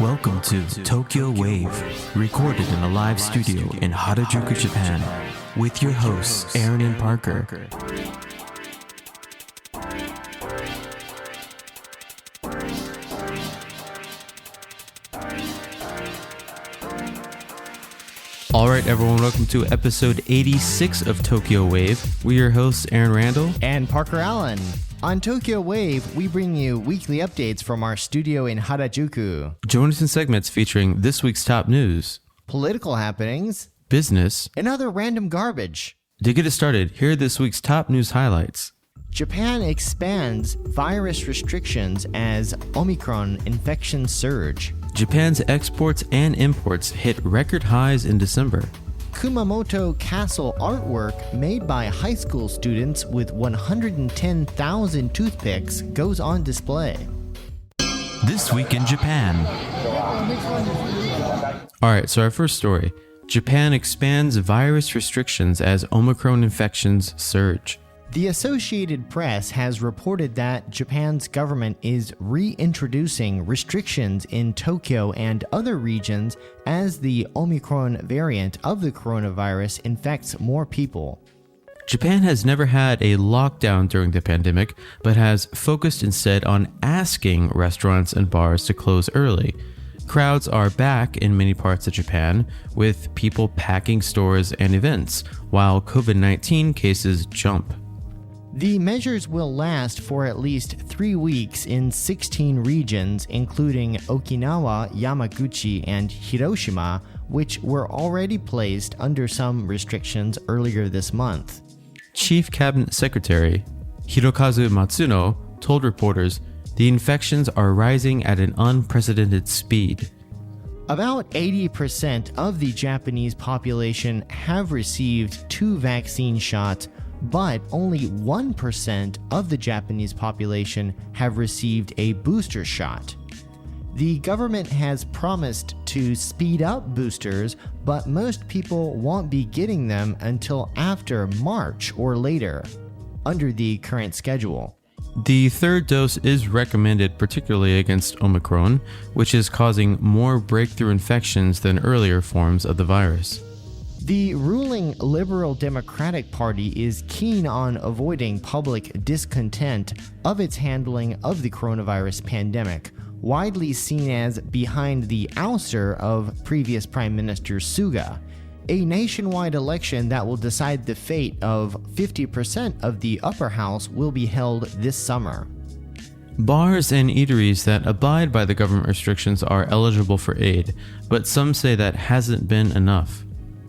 Welcome to Tokyo Wave, recorded in a live studio in Harajuku, Japan, with your hosts Aaron and Parker. Alright everyone, welcome to episode 86 of Tokyo Wave. We're your hosts Aaron Randall and Parker Allen. On Tokyo Wave, we bring you weekly updates from our studio in Harajuku. Join us in segments featuring this week's top news, political happenings, business, and other random garbage. To get us started, here are this week's top news highlights. Japan expands virus restrictions as Omicron infection surge. Japan's exports and imports hit record highs in December. Kumamoto Castle artwork made by high school students with 110,000 toothpicks goes on display. This week in Japan. Alright, so our first story. Japan expands virus restrictions as Omicron infections surge. The Associated Press has reported that Japan's government is reintroducing restrictions in Tokyo and other regions as the Omicron variant of the coronavirus infects more people. Japan has never had a lockdown during the pandemic, but has focused instead on asking restaurants and bars to close early. Crowds are back in many parts of Japan, with people packing stores and events, while COVID-19 cases jump. The measures will last for at least 3 weeks in 16 regions, including Okinawa, Yamaguchi, and Hiroshima, which were already placed under some restrictions earlier this month. Chief Cabinet Secretary Hirokazu Matsuno told reporters the infections are rising at an unprecedented speed. About 80% of the Japanese population have received 2 vaccine shots, but only 1% of the Japanese population have received a booster shot. The government has promised to speed up boosters, but most people won't be getting them until after March or later, under the current schedule. The third dose is recommended particularly against Omicron, which is causing more breakthrough infections than earlier forms of the virus. The ruling Liberal Democratic Party is keen on avoiding public discontent of its handling of the coronavirus pandemic, widely seen as behind the ouster of previous Prime Minister Suga. A nationwide election that will decide the fate of 50% of the upper house will be held this summer. Bars and eateries that abide by the government restrictions are eligible for aid, but some say that hasn't been enough.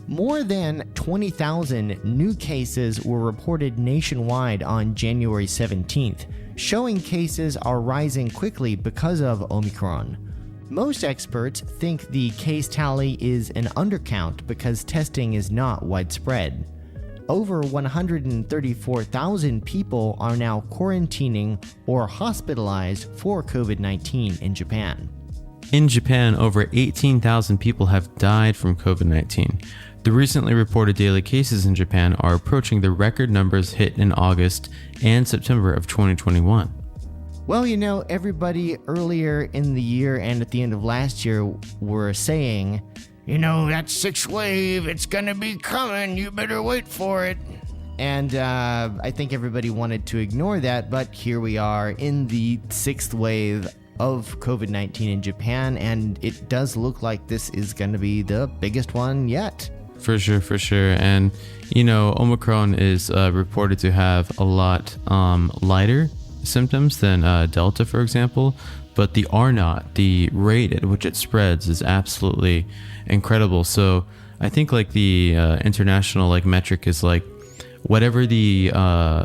More than 20,000 new cases were reported nationwide on January 17th, showing cases are rising quickly because of Omicron. Most experts think the case tally is an undercount because testing is not widespread. Over 134,000 people are now quarantining or hospitalized for COVID-19 in Japan. In Japan, over 18,000 people have died from COVID-19. The recently reported daily cases in Japan are approaching the record numbers hit in August and September of 2021. Well, you know, everybody earlier in the year and at the end of last year were saying, you know, that 6th wave, it's gonna be coming, you better wait for it. And I think everybody wanted to ignore that, but here we are in the 6th wave of COVID-19 in Japan, and it does look like this is gonna be the biggest one yet. For sure. And, you know, Omicron is reported to have a lot lighter symptoms than Delta, for example. But the R0, the rate at which it spreads, is absolutely incredible. So I think like the international like metric is like whatever the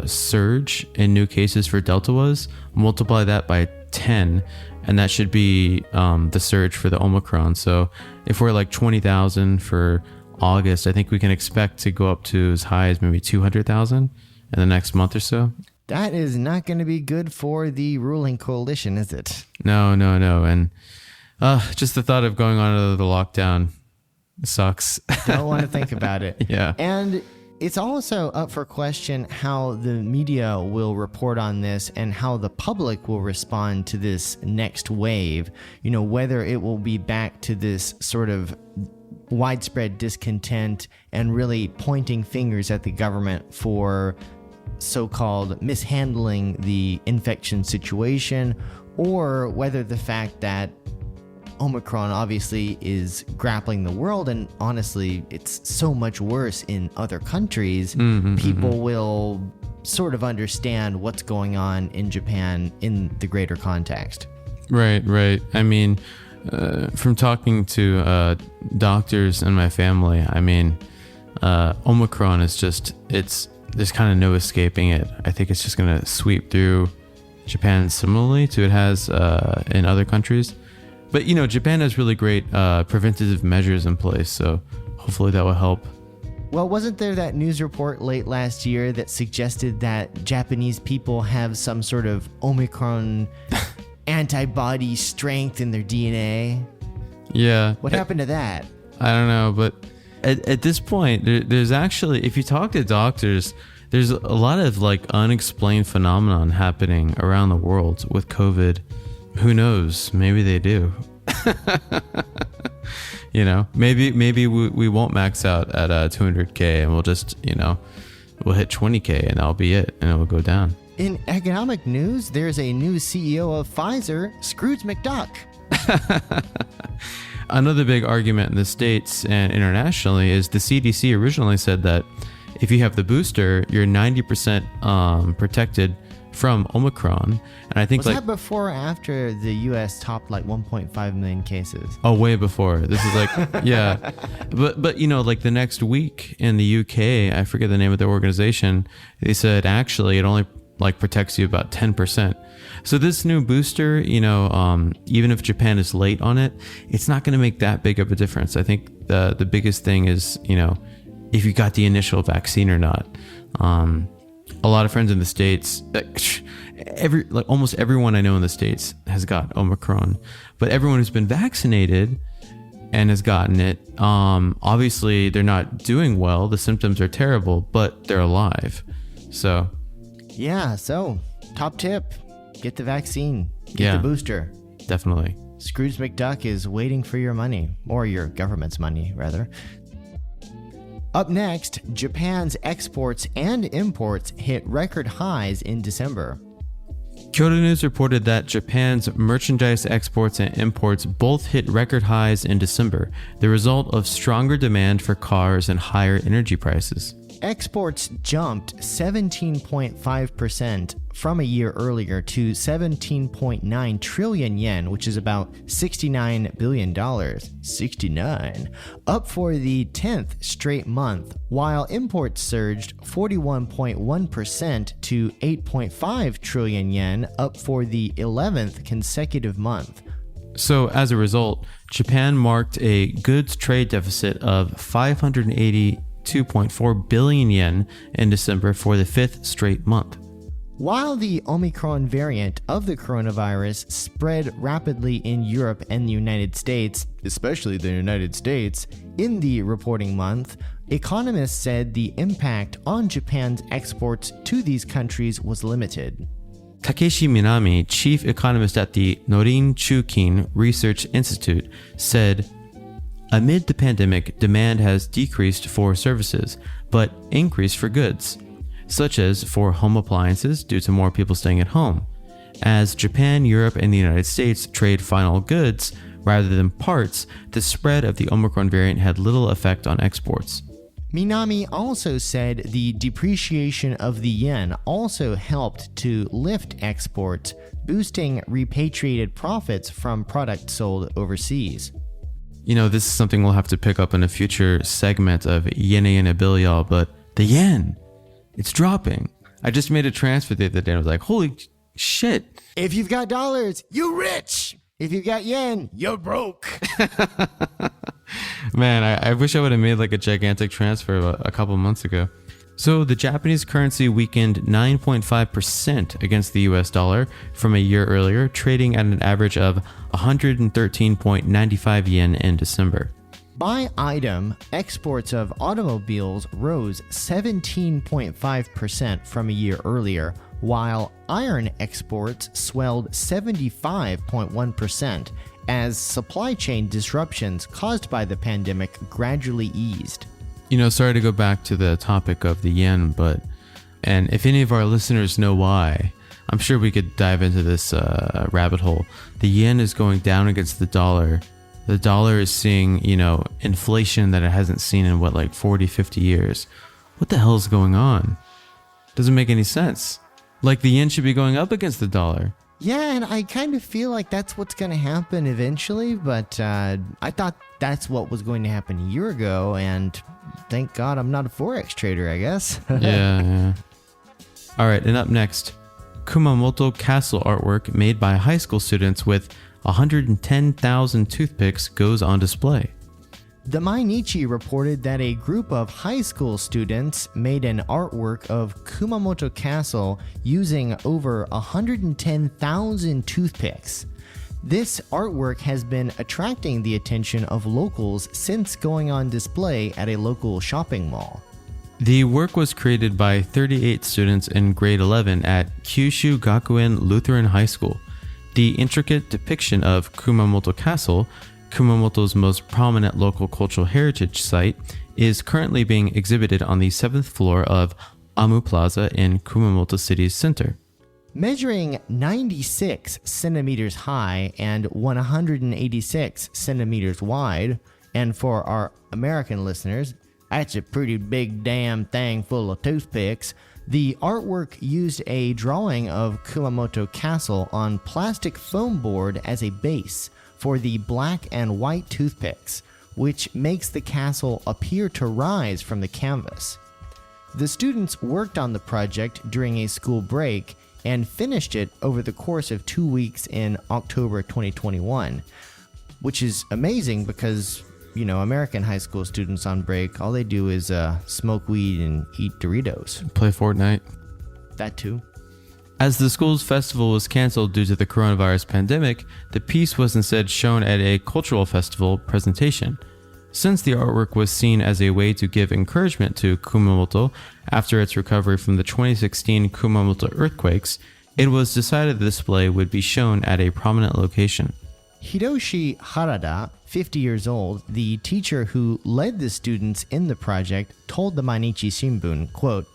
surge in new cases for Delta was, multiply that by 10, and that should be the surge for the Omicron. So if we're like 20,000 for August, I think we can expect to go up to as high as maybe 200,000 in the next month or so. That is not going to be good for the ruling coalition, is it? No. And just the thought of going on to the lockdown sucks. Don't want to think about it. Yeah. And It's also up for question how the media will report on this and how the public will respond to this next wave. Whether it will be back to this sort of widespread discontent and really pointing fingers at the government for so-called mishandling the infection situation, or whether the fact that Omicron obviously is grappling the world, and honestly, it's so much worse in other countries. People will sort of understand what's going on in Japan in the greater context. Right. I mean, from talking to doctors in my family, I mean, Omicron is there's kind of no escaping it. I think it's just going to sweep through Japan similarly to it has in other countries. But, Japan has really great preventative measures in place, so hopefully that will help. Well, wasn't there that news report late last year that suggested that Japanese people have some sort of Omicron antibody strength in their DNA? Yeah. What happened to that? I don't know, but at this point, there's actually, if you talk to doctors, there's a lot of unexplained phenomenon happening around the world with COVID. Who knows? Maybe they do. Maybe we won't max out at 200K and we'll just, we'll hit 20K and that'll be it and it will go down. In economic news, there's a new CEO of Pfizer, Scrooge McDuck. Another big argument in the States and internationally is the CDC originally said that if you have the booster, you're 90% protected from Omicron. And I think was that before or after the US topped 1.5 million cases? Oh, way before. This is yeah. But the next week in the UK, I forget the name of the organization, they said actually it only protects you about 10%. So this new booster, even if Japan is late on it, it's not going to make that big of a difference. I think the biggest thing is, if you got the initial vaccine or not. A lot of friends in the States, almost everyone I know in the States has got Omicron, but everyone who's been vaccinated and has gotten it, obviously they're not doing well. The symptoms are terrible, but they're alive. So, yeah. So top tip, get the vaccine, get the booster. Definitely. Scrooge McDuck is waiting for your money, or your government's money, rather. Up next, Japan's exports and imports hit record highs in December. Kyodo News reported that Japan's merchandise exports and imports both hit record highs in December, the result of stronger demand for cars and higher energy prices. Exports jumped 17.5% from a year earlier to 17.9 trillion yen, which is about $69 billion. 69. Up for the 10th straight month, while imports surged 41.1% to 8.5 trillion yen, up for the 11th consecutive month. So as a result, Japan marked a goods trade deficit of 582.4 billion yen in December for the 5th straight month. While the Omicron variant of the coronavirus spread rapidly in Europe and the United States, especially the United States, in the reporting month, economists said the impact on Japan's exports to these countries was limited. Takeshi Minami, chief economist at the Norin Chukin Research Institute, said, "Amid the pandemic, demand has decreased for services, but increased for goods, such as for home appliances due to more people staying at home. As Japan, Europe, and the United States trade final goods rather than parts, the spread of the Omicron variant had little effect on exports." Minami also said the depreciation of the yen also helped to lift exports, boosting repatriated profits from products sold overseas. This is something we'll have to pick up in a future segment of Yene Bill, y'all, but the yen, it's dropping. I just made a transfer the other day and I was like, holy shit. If you've got dollars, you're rich. If you've got yen, you're broke. Man, I wish I would have made a gigantic transfer a couple months ago. So the Japanese currency weakened 9.5% against the US dollar from a year earlier, trading at an average of 113.95 yen in December. By item, exports of automobiles rose 17.5% from a year earlier, while iron exports swelled 75.1% as supply chain disruptions caused by the pandemic gradually eased. Sorry to go back to the topic of the yen, and if any of our listeners know why, I'm sure we could dive into this rabbit hole. The yen is going down against the dollar. The dollar is seeing, inflation that it hasn't seen in 40, 50 years. What the hell is going on? Doesn't make any sense. Like the yen should be going up against the dollar. Yeah, and I kind of feel like that's what's going to happen eventually, but I thought that's what was going to happen a year ago, and thank God I'm not a Forex trader, I guess. Yeah. All right, and up next, Kumamoto Castle artwork made by high school students with 110,000 toothpicks goes on display. The Mainichi reported that a group of high school students made an artwork of Kumamoto Castle using over 110,000 toothpicks. This artwork has been attracting the attention of locals since going on display at a local shopping mall. The work was created by 38 students in grade 11 at Kyushu Gakuen Lutheran High School. The intricate depiction of Kumamoto Castle, Kumamoto's most prominent local cultural heritage site, is currently being exhibited on the 7th floor of Amu Plaza in Kumamoto City's center. Measuring 96 centimeters high and 186 centimeters wide, and for our American listeners, that's a pretty big damn thing full of toothpicks, the artwork used a drawing of Kumamoto Castle on plastic foam board as a base for the black and white toothpicks, which makes the castle appear to rise from the canvas. The students worked on the project during a school break and finished it over the course of 2 weeks in October 2021, which is amazing because, American high school students on break, all they do is smoke weed and eat Doritos. Play Fortnite. That too. As the school's festival was canceled due to the coronavirus pandemic, the piece was instead shown at a cultural festival presentation. Since the artwork was seen as a way to give encouragement to Kumamoto after its recovery from the 2016 Kumamoto earthquakes, it was decided the display would be shown at a prominent location. Hiroshi Harada, 50 years old, the teacher who led the students in the project, told the Mainichi Shimbun, quote,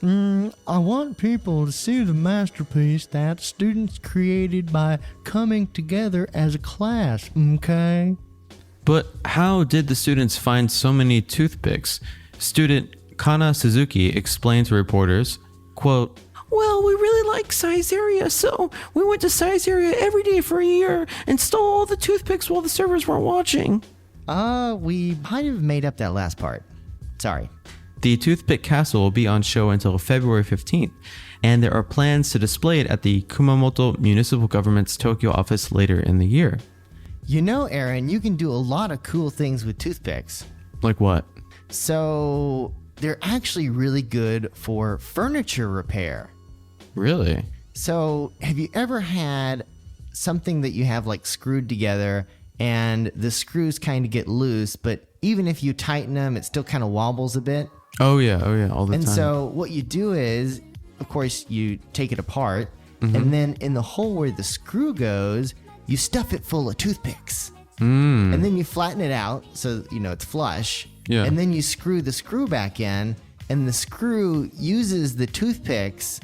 I want people to see the masterpiece that students created by coming together as a class, okay? But how did the students find so many toothpicks? Student Kana Suzuki explained to reporters, quote, well, we really like Saizeriya, so we went to Saizeriya every day for a year and stole all the toothpicks while the servers weren't watching. We might have made up that last part. Sorry. The Toothpick Castle will be on show until February 15th, and there are plans to display it at the Kumamoto Municipal Government's Tokyo office later in the year. Aaron, you can do a lot of cool things with toothpicks. Like what? So, they're actually really good for furniture repair. Really? So, have you ever had something that you have screwed together and the screws kind of get loose, but even if you tighten them, it still kind of wobbles a bit? Oh yeah, all the time. And so what you do is, of course, you take it apart, and then in the hole where the screw goes, you stuff it full of toothpicks. And then you flatten it out so, it's flush. Yeah. And then you screw the screw back in, and the screw uses the toothpicks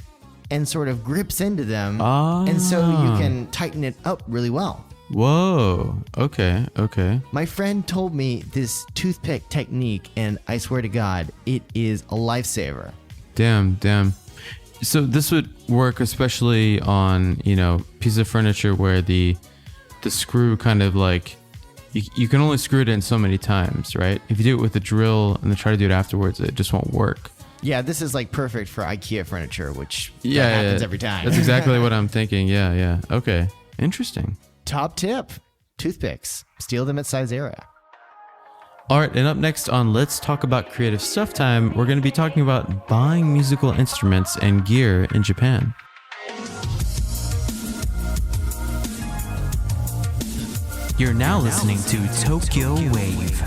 and sort of grips into them. And so you can tighten it up really well. Whoa. Okay. My friend told me this toothpick technique, and I swear to God, it is a lifesaver. Damn. So this would work especially on, piece of furniture where the screw kind of you can only screw it in so many times, right? If you do it with a drill and then try to do it afterwards, it just won't work. Yeah, this is perfect for IKEA furniture, which happens every time. That's exactly what I'm thinking. Yeah. Okay. Interesting. Top tip, toothpicks. Steal them at Saizeriya. All right, and up next on Let's Talk About Creative Stuff Time, we're going to be talking about buying musical instruments and gear in Japan. You're now listening to Tokyo Wave.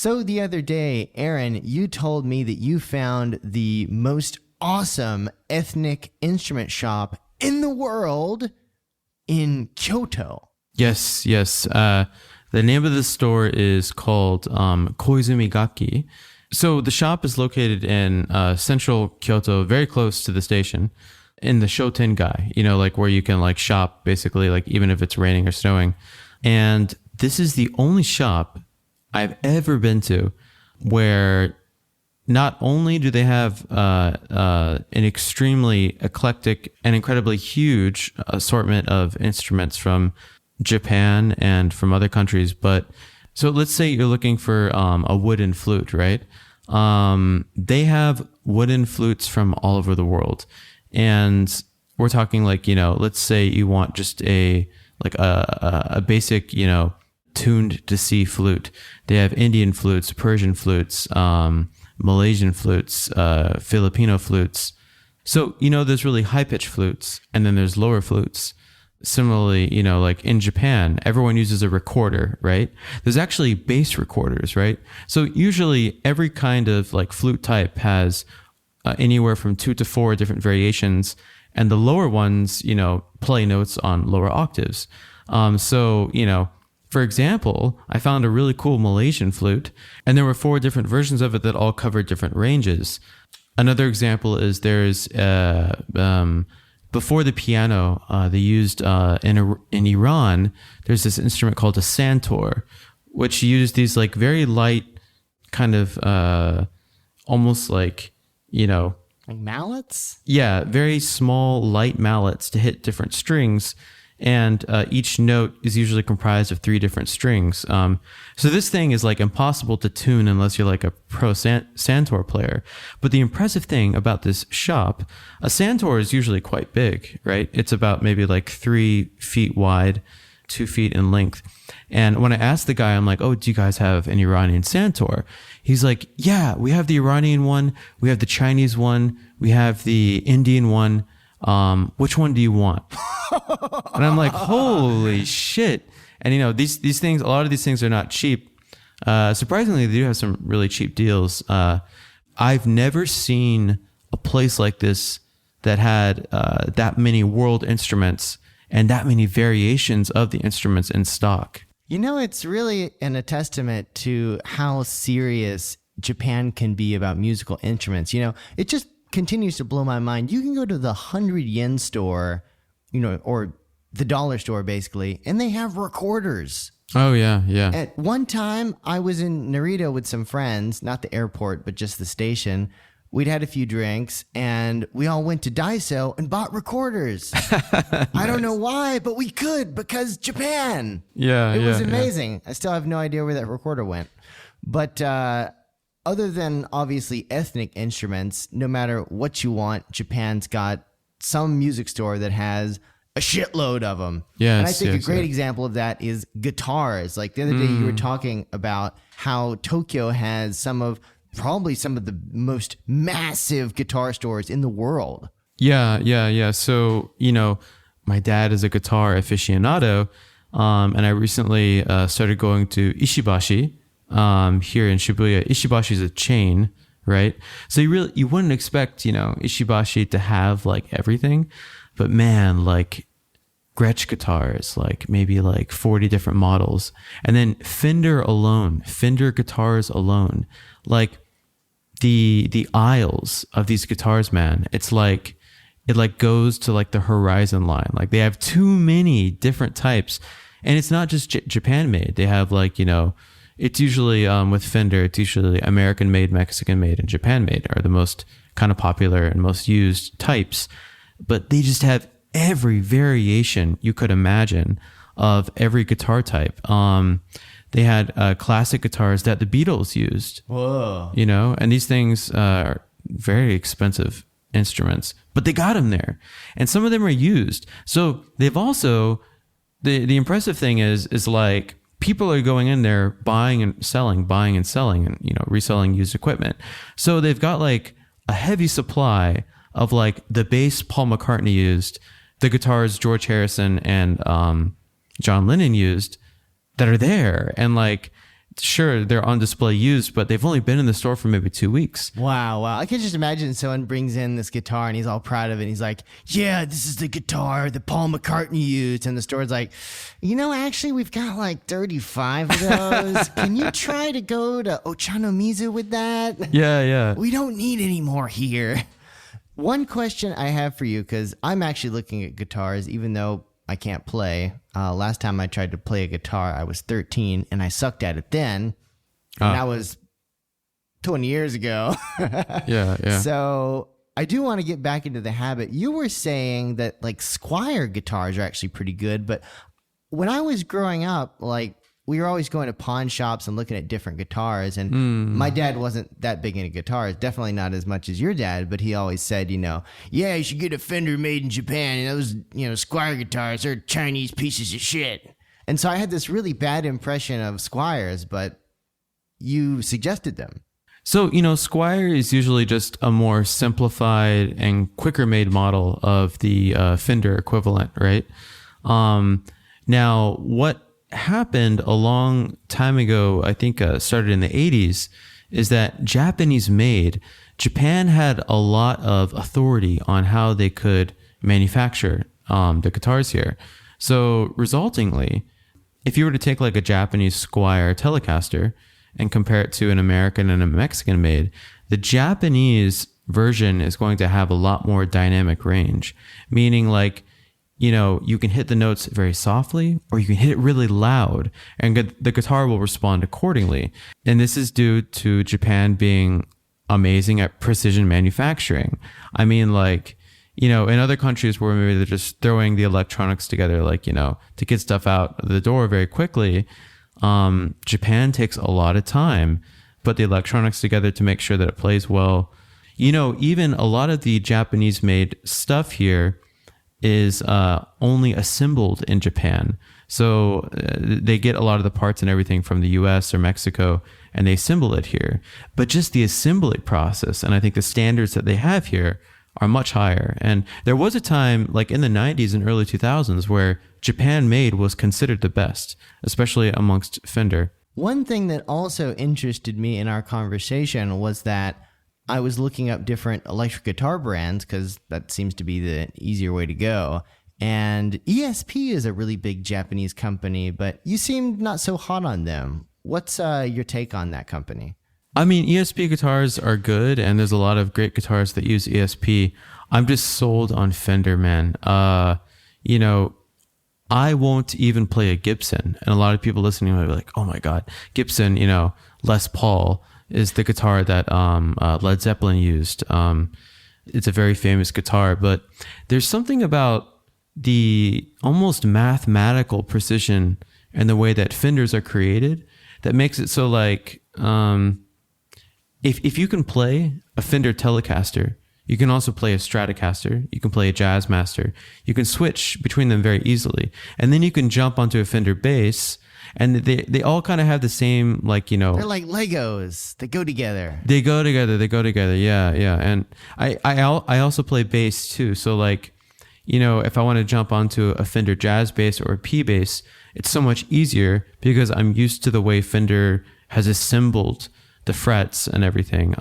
So the other day, Aaron, you told me that you found the most awesome ethnic instrument shop in the world in Kyoto. Yes, yes. The name of the store is called Koizumi Gaki. So the shop is located in central Kyoto, very close to the station, in the Shotengai, like where you can like shop basically, like even if it's raining or snowing. And this is the only shop I've ever been to where not only do they have an extremely eclectic and incredibly huge assortment of instruments from Japan and from other countries, but so let's say you're looking for a wooden flute, right? They have wooden flutes from all over the world. And we're talking like, let's say you want just a basic, tuned to C flute. They have Indian flutes, Persian flutes, Malaysian flutes, Filipino flutes. So, there's really high pitched flutes and then there's lower flutes. Similarly, like in Japan, everyone uses a recorder, right? There's actually bass recorders, right? So usually every kind of like flute type has anywhere from 2 to 4 different variations. And the lower ones, play notes on lower octaves. For example, I found a really cool Malaysian flute, and there were 4 different versions of it that all covered different ranges. Another example is there's before the piano, they used in Iran. There's this instrument called a santur, which used these like very light, kind of almost like like mallets. Yeah, very small, light mallets to hit different strings. And each note is usually comprised of 3 different strings. So this thing is like impossible to tune unless you're like a pro santur player. But the impressive thing about this shop, a santur is usually quite big, right? It's about maybe like 3 feet wide, 2 feet in length. And when I asked the guy, I'm like, oh, do you guys have an Iranian santur? He's like, yeah, we have the Iranian one, we have the Chinese one, we have the Indian one. Which one do you want? And I'm like, holy shit. And these things, a lot of these things are not cheap. Surprisingly, they do have some really cheap deals. I've never seen a place like this that had that many world instruments and that many variations of the instruments in stock. It's really a testament to how serious Japan can be about musical instruments. It just continues to blow my mind. You can go to the 100 yen store, or the dollar store basically, and they have recorders. Oh yeah, yeah. At one time, I was in Narita with some friends, not the airport, but just the station. We'd had a few drinks, and we all went to Daiso and bought recorders. Nice. I don't know why, but we could because Japan. Yeah, it was amazing. Yeah. I still have no idea where that recorder went, but other than obviously ethnic instruments, no matter what you want, Japan's got some music store that has a shitload of them. Yes, and I think a great example of that is guitars. Like the other day you were talking about how Tokyo has probably some of the most massive guitar stores in the world. Yeah. So, my dad is a guitar aficionado, and I recently started going to Ishibashi here in Shibuya. Ishibashi is a chain, right? So you wouldn't expect, Ishibashi to have like everything, but man, like Gretsch guitars, like maybe like 40 different models, and then Fender guitars alone, like the aisles of these guitars, man, it goes to like the horizon line. Like they have too many different types, and it's not just Japan made. They have like, it's usually with Fender, it's usually American made, Mexican made, and Japan made are the most kind of popular and most used types. But they just have every variation you could imagine of every guitar type. They had classic guitars that the Beatles used. Whoa. And these things are very expensive instruments, but they got them there. And some of them are used. So they've also, the impressive thing is like, people are going in there buying and selling and reselling used equipment. So they've got like a heavy supply of like the bass Paul McCartney used, the guitars George Harrison and John Lennon used that are there. And like sure, they're on display used, but they've only been in the store for maybe 2 weeks. Wow. I can just imagine someone brings in this guitar and he's all proud of it. And he's like, yeah, this is the guitar that Paul McCartney used. And the store's like, actually, we've got like 35 of those. Can you try to go to Ochanomizu with that? Yeah. We don't need any more here. One question I have for you, because I'm actually looking at guitars, even though I can't play. Last time I tried to play a guitar, I was 13 and I sucked at it then. And that was 20 years ago. Yeah. So I do want to get back into the habit. You were saying that like Squier guitars are actually pretty good, but when I was growing up, like we were always going to pawn shops and looking at different guitars. And my dad wasn't that big into guitars, definitely not as much as your dad, but he always said, yeah, you should get a Fender made in Japan. And those, Squier guitars, they're Chinese pieces of shit. And so I had this really bad impression of Squiers, but you suggested them. So, Squier is usually just a more simplified and quicker made model of the Fender equivalent, right? Now, what happened a long time ago, I think started in the 80s, is that Japan had a lot of authority on how they could manufacture the guitars here. So resultingly, if you were to take like a Japanese Squier Telecaster and compare it to an American and a Mexican made, the Japanese version is going to have a lot more dynamic range, meaning like, you can hit the notes very softly or you can hit it really loud and the guitar will respond accordingly. And this is due to Japan being amazing at precision manufacturing. I mean, like, in other countries where maybe they're just throwing the electronics together, like, to get stuff out the door very quickly, Japan takes a lot of time, put the electronics together to make sure that it plays well. Even a lot of the Japanese made stuff here is only assembled in Japan. So they get a lot of the parts and everything from the US or Mexico and they assemble it here. But just the assembly process, and I think the standards that they have here are much higher. And there was a time like in the 90s and early 2000s where Japan made was considered the best, especially amongst Fender. One thing that also interested me in our conversation was that I was looking up different electric guitar brands because that seems to be the easier way to go. And ESP is a really big Japanese company, but you seemed not so hot on them. What's your take on that company? I mean, ESP guitars are good, and there's a lot of great guitars that use ESP. I'm just sold on Fender, man. I won't even play a Gibson. And a lot of people listening will be like, oh my God, Gibson, Les Paul is the guitar that Led Zeppelin used. It's a very famous guitar, but there's something about the almost mathematical precision and the way that Fenders are created that makes it so like, if you can play a Fender Telecaster, you can also play a Stratocaster, you can play a Jazzmaster, you can switch between them very easily. And then you can jump onto a Fender bass, and they all kind of have the same, like, They're like Legos. They go together. They go together. Yeah. And I also play bass too. So like, if I want to jump onto a Fender Jazz bass or a P bass, it's so much easier because I'm used to the way Fender has assembled the frets and everything.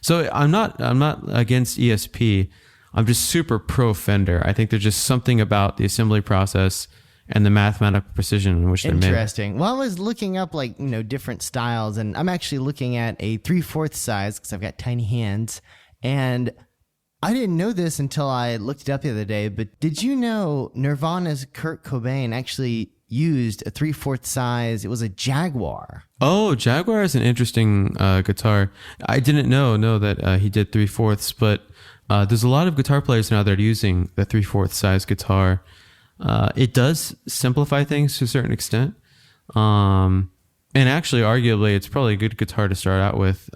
So I'm not against ESP. I'm just super pro Fender. I think there's just something about the assembly process and the mathematical precision in which they're made. Interesting. Well, I was looking up different styles, and I'm actually looking at a 3/4 size because I've got tiny hands. And I didn't know this until I looked it up the other day, but did you know Nirvana's Kurt Cobain actually used a 3/4 size? It was a Jaguar. Oh, Jaguar is an interesting guitar. I didn't know that he did 3/4, but there's a lot of guitar players now that are using the 3/4 size guitar. It does simplify things to a certain extent. And actually, arguably, it's probably a good guitar to start out with.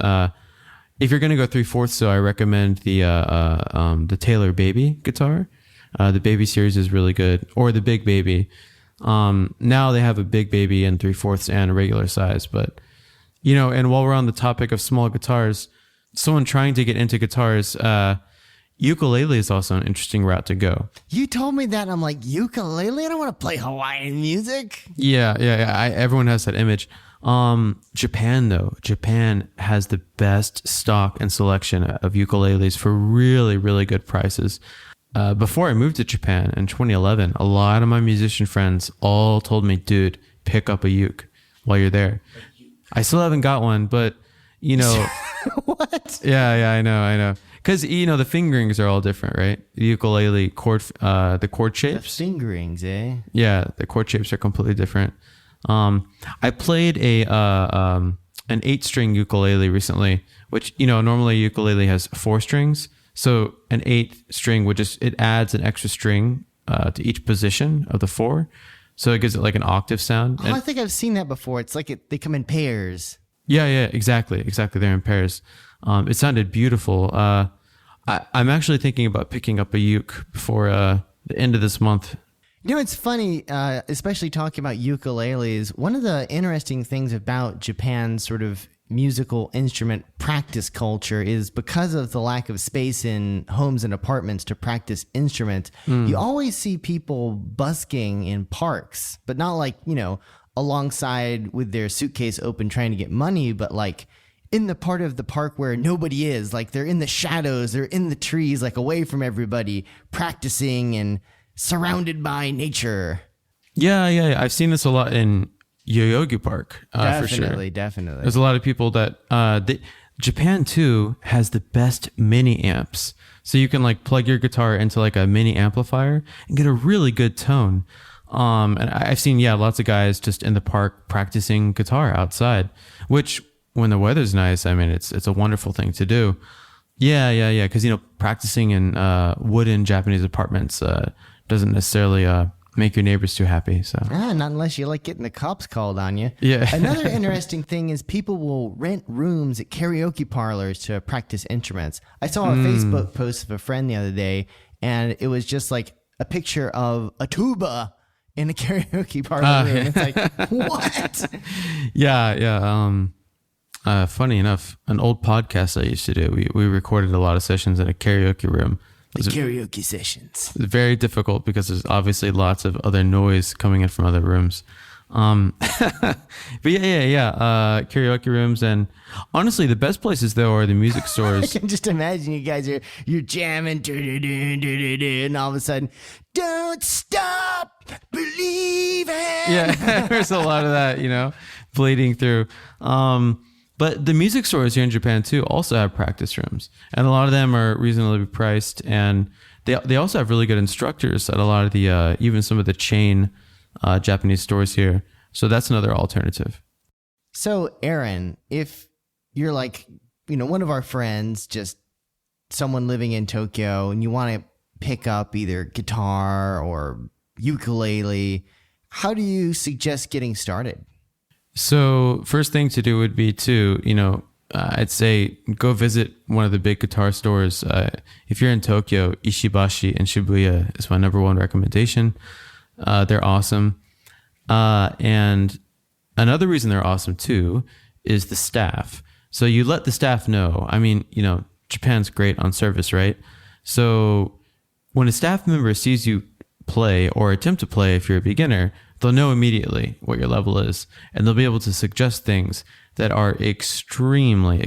If you're going to go 3/4, though, I recommend the Taylor Baby guitar. The Baby series is really good, or the Big Baby. Now they have a Big Baby in 3/4 and a regular size, but and while we're on the topic of small guitars, someone trying to get into guitars, ukulele is also an interesting route to go. You told me that, and I'm like, ukulele? I don't want to play Hawaiian music. Yeah. Everyone has that image. Japan though, Japan has the best stock and selection of ukuleles for really, really good prices. Before I moved to Japan in 2011, a lot of my musician friends all told me, dude, pick up a uke while you're there. I still haven't got one, but you know, What? yeah, I know. Cause you know, the fingerings are all different, right? The ukulele chord, the chord shapes. Fingerings, eh? Yeah, the chord shapes are completely different. I played an 8-string ukulele recently, which, you know, normally a ukulele has 4 strings. So an 8th string it adds an extra string to each position of the 4. So it gives it like an octave sound. Oh, I think I've seen that before. It's like they come in pairs. Yeah, exactly. They're in pairs. It sounded beautiful. I'm actually thinking about picking up a uke before the end of this month. You know, it's funny, especially talking about ukuleles. One of the interesting things about Japan's sort of musical instrument practice culture is because of the lack of space in homes and apartments to practice instruments, you always see people busking in parks, but not like, you know, alongside with their suitcase open trying to get money, but like in the part of the park where nobody is, like they're in the shadows, they're in the trees, like away from everybody, practicing and surrounded by nature. Yeah. I've seen this a lot in Yoyogi Park, for sure. Definitely. There's a lot of people that Japan too has the best mini amps. So you can like plug your guitar into like a mini amplifier and get a really good tone. And I've seen, lots of guys just in the park practicing guitar outside, which when the weather's nice, I mean, it's a wonderful thing to do. Yeah. Cause you know, practicing in wooden Japanese apartments doesn't necessarily make your neighbors too happy. So not unless you like getting the cops called on you. Yeah. Another interesting thing is people will rent rooms at karaoke parlors to practice instruments. I saw a Facebook post of a friend the other day, and it was just like a picture of a tuba in a karaoke parlor room. It's like, what? Yeah. Funny enough, an old podcast I used to do, we recorded a lot of sessions in a karaoke room. Karaoke sessions. It's very difficult because there's obviously lots of other noise coming in from other rooms. But karaoke rooms, and honestly, the best places though are the music stores. I can just imagine you guys you're jamming, and all of a sudden, don't stop believing. Yeah, there's a lot of that, you know, bleeding through. But the music stores here in Japan too also have practice rooms, and a lot of them are reasonably priced, and they also have really good instructors at a lot of the even some of the chain Japanese stores here. So that's another alternative. So Aaron, if you're like, you know, one of our friends, just someone living in Tokyo, and you want to pick up either guitar or ukulele, how do you suggest getting started? So first thing to do would be to, you know, I'd say go visit one of the big guitar stores. If you're in Tokyo, Ishibashi and Shibuya is my number one recommendation. They're awesome. And another reason they're awesome too is the staff. So you let the staff know. I mean, you know, Japan's great on service, right? So when a staff member sees you play or attempt to play, if you're a beginner, they'll know immediately what your level is, and they'll be able to suggest things that are extremely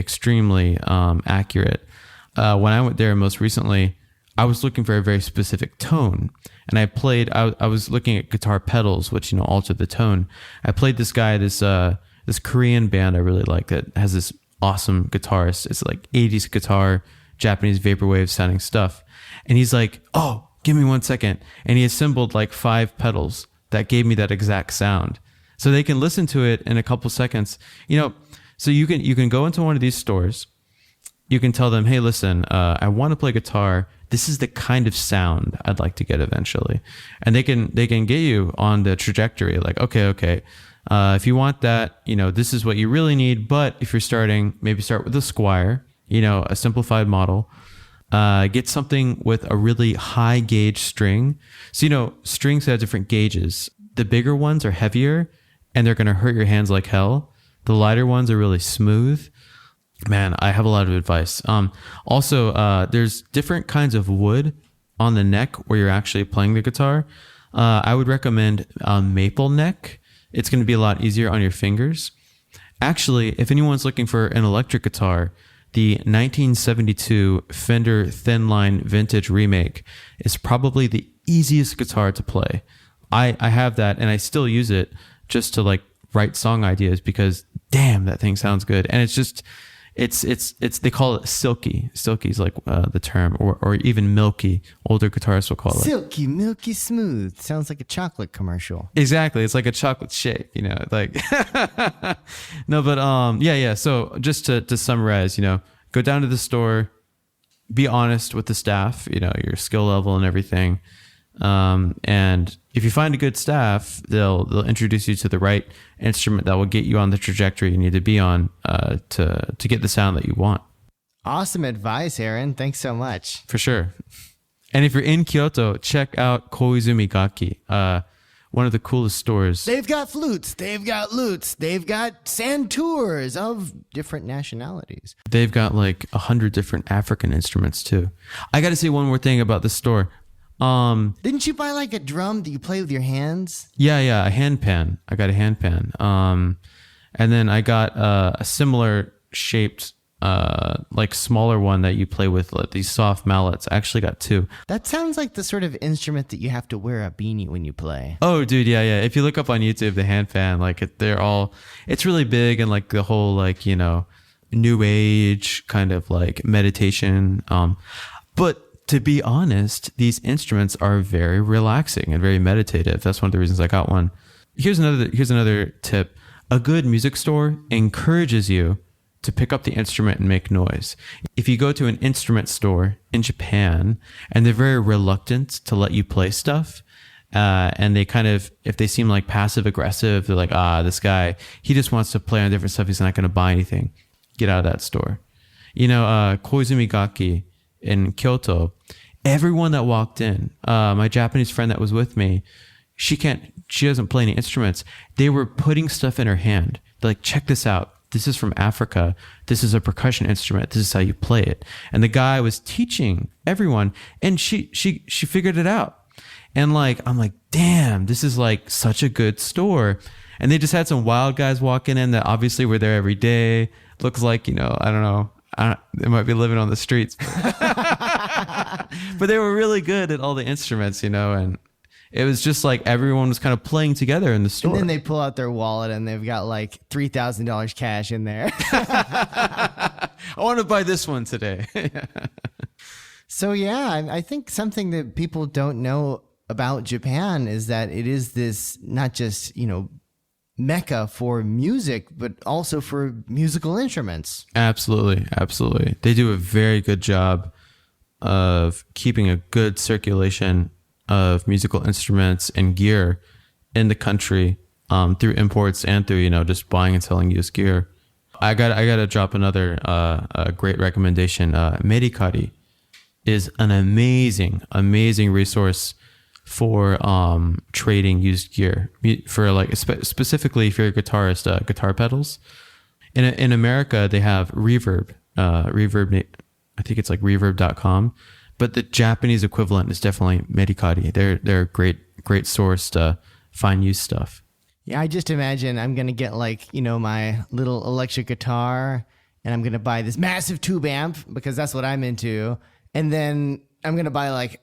accurate. When I went there most recently, I was looking for a very specific tone, and I was looking at guitar pedals, which, you know, alter the tone. I played this Korean band I really like that has this awesome guitarist. It's like 80s guitar, Japanese vaporwave sounding stuff. And he's like, oh, give me 1 second. And he assembled like 5 pedals that gave me that exact sound. So they can listen to it in a couple seconds. You know, so you can go into one of these stores. You can tell them, hey, listen, I want to play guitar. This is the kind of sound I'd like to get eventually. And they can get you on the trajectory. Like, okay. If you want that, you know, this is what you really need. But if you're starting, maybe start with a Squire, you know, a simplified model. Get something with a really high gauge string. So, you know, strings have different gauges. The bigger ones are heavier and they're going to hurt your hands like hell. The lighter ones are really smooth. Man, I have a lot of advice. Also, there's different kinds of wood on the neck where you're actually playing the guitar. I would recommend maple neck. It's going to be a lot easier on your fingers. Actually, if anyone's looking for an electric guitar, the 1972 Fender Thin Line Vintage Remake is probably the easiest guitar to play. I have that and I still use it just to like write song ideas because damn, that thing sounds good. And it's just, it's they call it silky. Silky is like the term, or even milky. Older guitarists will call it silky, milky smooth. Sounds like a chocolate commercial. Exactly. It's like a chocolate shake, you know, like no, but yeah. So just to summarize, you know, go down to the store, be honest with the staff, you know, your skill level and everything. And if you find a good staff, they'll introduce you to the right instrument that will get you on the trajectory you need to be on to get the sound that you want. Awesome advice, Aaron. Thanks so much. For sure. And if you're in Kyoto, check out Koizumi Gaki, one of the coolest stores. They've got flutes, they've got lutes, they've got santurs of different nationalities. They've got like 100 different African instruments too. I got to say one more thing about this store. Didn't you buy like a drum that you play with your hands? Yeah, a hand pan. I got a hand pan. And then I got a similar shaped, like smaller one that you play with, like these soft mallets. I actually got two. That sounds like the sort of instrument that you have to wear a beanie when you play. Oh, dude, yeah. If you look up on YouTube, the hand pan, like it's really big and like the whole like, you know, new age kind of like meditation. But to be honest, these instruments are very relaxing and very meditative. That's one of the reasons I got one. Here's another tip. A good music store encourages you to pick up the instrument and make noise. If you go to an instrument store in Japan and they're very reluctant to let you play stuff, and they kind of, if they seem like passive aggressive, they're like, this guy, he just wants to play on different stuff. He's not going to buy anything. Get out of that store. You know, Koizumi Gaki in Kyoto, everyone that walked in, my Japanese friend that was with me, she doesn't play any instruments. They were putting stuff in her hand. They're like, check this out. This is from Africa. This is a percussion instrument. This is how you play it. And the guy was teaching everyone, and she figured it out. And like, I'm like, damn, this is like such a good store. And they just had some wild guys walking in that obviously were there every day. Looks like, you know, I don't know. They might be living on the streets, but they were really good at all the instruments, you know, and it was just like everyone was kind of playing together in the store. And then they pull out their wallet and they've got like $3,000 cash in there. I want to buy this one today. So yeah, I think something that people don't know about Japan is that it is this not just, you know, mecca for music, but also for musical instruments. Absolutely. They do a very good job of keeping a good circulation of musical instruments and gear in the country, through imports and through, you know, just buying and selling used gear. I got to drop another great recommendation. Mericari is an amazing resource for trading used gear, for like specifically if you're a guitarist, guitar pedals. In America they have Reverb. I think it's like reverb.com, but the Japanese equivalent is definitely Mericari. They're a great source to find used stuff. Yeah, I just imagine I'm gonna get like, you know, my little electric guitar, and I'm gonna buy this massive tube amp because that's what I'm into, and then I'm gonna buy like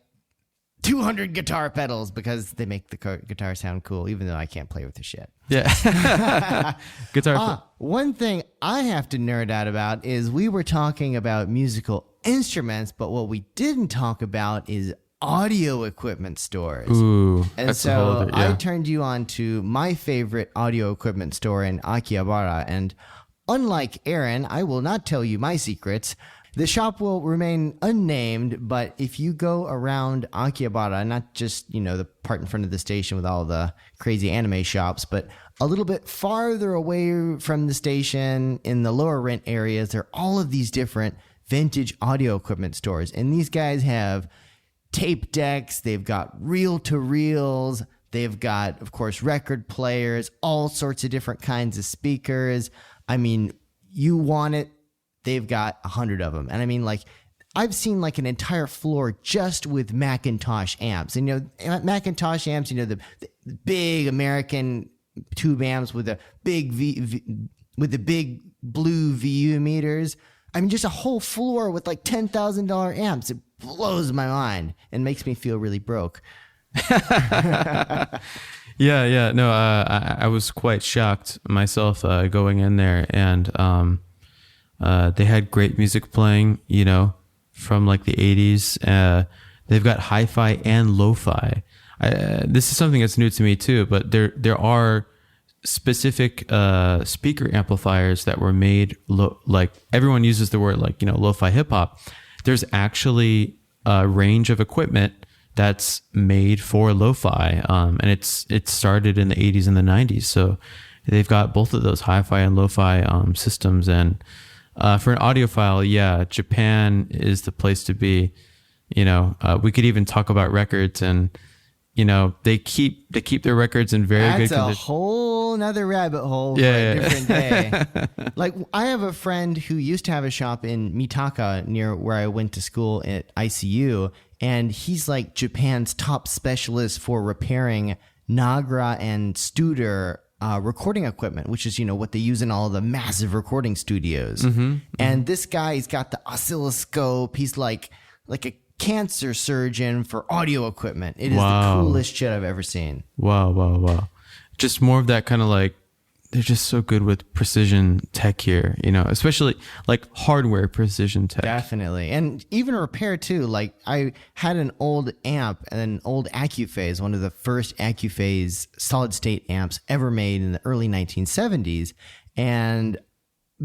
200 guitar pedals because they make the guitar sound cool, even though I can't play with the shit. Yeah. Guitar. One thing I have to nerd out about is we were talking about musical instruments, but what we didn't talk about is audio equipment stores. Ooh, and that's so a whole other, yeah. I turned you on to my favorite audio equipment store in Akihabara. And unlike Aaron, I will not tell you my secrets. The shop will remain unnamed, but if you go around Akihabara, not just, you know, the part in front of the station with all the crazy anime shops, but a little bit farther away from the station in the lower rent areas, there are all of these different vintage audio equipment stores. And these guys have tape decks, they've got reel-to-reels, they've got, of course, record players, all sorts of different kinds of speakers. I mean, you want it, they've got 100 of them. And I mean, like, I've seen like an entire floor just with Macintosh amps. And, you know, Macintosh amps, you know, the big American tube amps with a big with the big blue VU meters. I mean, just a whole floor with like $10,000 amps. It blows my mind and makes me feel really broke. Yeah. No, I was quite shocked myself going in there, and they had great music playing, from like the 80s. They've got hi-fi and lo-fi. This is something that's new to me too, but there are specific speaker amplifiers that were made like everyone uses the word like lo-fi hip-hop. There's actually a range of equipment that's made for lo-fi, and it started in the 80s and the 90s. So they've got both of those hi-fi and lo-fi systems. And for an audiophile, yeah, Japan is the place to be. We could even talk about records, and they keep their records in very good condition. That's a whole nother rabbit hole for a different day. Like, I have a friend who used to have a shop in Mitaka near where I went to school at ICU, and he's like Japan's top specialist for repairing Nagra and Studer recording equipment, which is, what they use in all the massive recording studios. And this guy, he's got the oscilloscope. He's like a cancer surgeon for audio equipment. It is the coolest shit I've ever seen. Wow. Just more of that kind of like, they're just so good with precision tech here, especially like hardware precision tech. Definitely. And even repair too. Like, I had an old amp, an old AccuPhase, one of the first AccuPhase solid state amps ever made in the early 1970s. And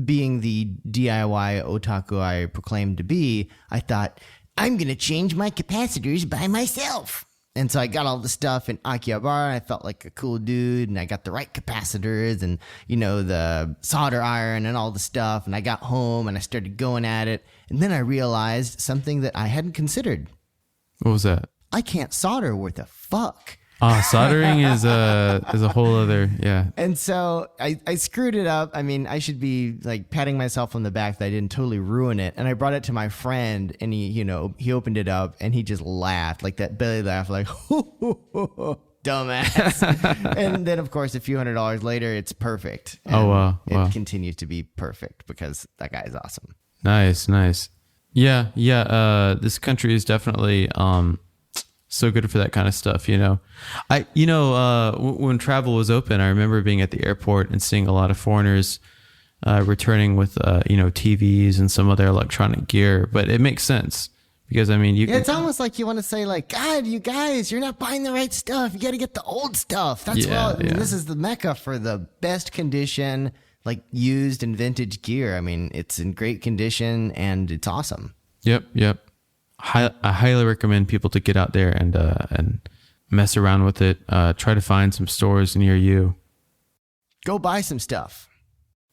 being the DIY otaku I proclaimed to be, I thought, I'm going to change my capacitors by myself. And so I got all the stuff in Akihabara. I felt like a cool dude, and I got the right capacitors and, the solder iron and all the stuff. And I got home and I started going at it. And then I realized something that I hadn't considered. What was that? I can't solder worth a fuck. Soldering is a whole other, yeah. And so I screwed it up. I mean, I should be like patting myself on the back that I didn't totally ruin it. And I brought it to my friend, and he opened it up and he just laughed, like that belly laugh, like, dumbass. And then, of course, a few $100s later, it's perfect. And wow. It continues to be perfect because that guy is awesome. Nice. Yeah. This country is definitely so good for that kind of stuff. When travel was open, I remember being at the airport and seeing a lot of foreigners returning with TVs and some other electronic gear. But it makes sense because it's almost like you want to say like, God, you guys, you're not buying the right stuff. You got to get the old stuff. That's this is the mecca for the best condition, like used and vintage gear. I mean, it's in great condition and it's awesome. Yep. I highly recommend people to get out there and mess around with it. Try to find some stores near you. Go buy some stuff.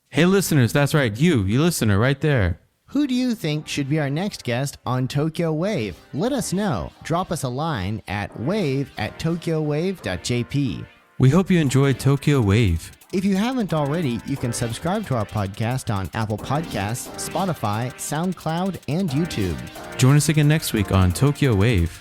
Hey, listeners, that's right. You listener right there. Who do you think should be our next guest on Tokyo Wave? Let us know. Drop us a line at wave@tokyowave.jp. We hope you enjoyed Tokyo Wave. If you haven't already, you can subscribe to our podcast on Apple Podcasts, Spotify, SoundCloud, and YouTube. Join us again next week on Tokyo Wave.